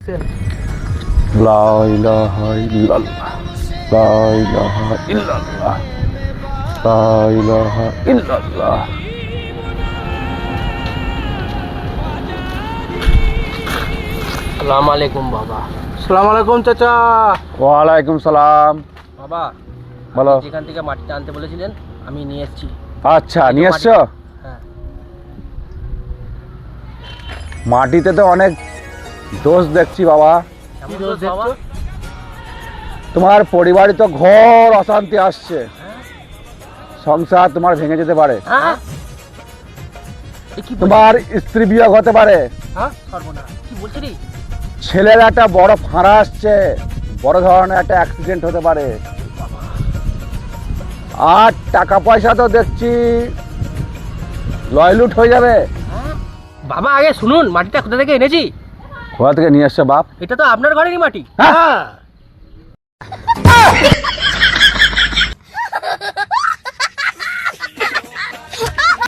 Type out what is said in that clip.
লা ইলাহা ইল্লাল্লাহ, লা ইলাহা ইল্লাল্লাহ, লা ইলাহা ইল্লাল্লাহ। আসসালামু আলাইকুম বাবা। আসসালামু আলাইকুম চাচা। ওয়ালাইকুম সালাম। বাবা বলো। আপনি যেখান থেকে মাটিটা আনতে বলেছিলেন আমি নিয়ে এসেছি। আচ্ছা, নিয়ে এসছো? হ্যাঁ। মাটিতে তো অনেক দোষ দেখছি বাবা। কেমন দোষ বাবা? তোমার পরিবারে তো ঘোর অশান্তি আসছে, সংসার তোমার ভেঙে যেতে পারে, হ্যাঁ এ কি তোমার স্ত্রী বিয়োগ হতে পারে, হ্যাঁ সর্বনাশ, কি বলছিস? ছেলের একটা বড় ফাঁড়া আসছে, বড় ধরনের একটা অ্যাক্সিডেন্ট হতে পারে, আর টাকা পয়সা তো দেখছি লয়লুট হয়ে যাবে। বাবা আগে শুনুন, মাটিটা কোথা থেকে এনেছি? কোথা থেকে নিয়ে আসছে বাপ? এটা তো আপনার ঘরেরই মাটি। হ্যাঁ।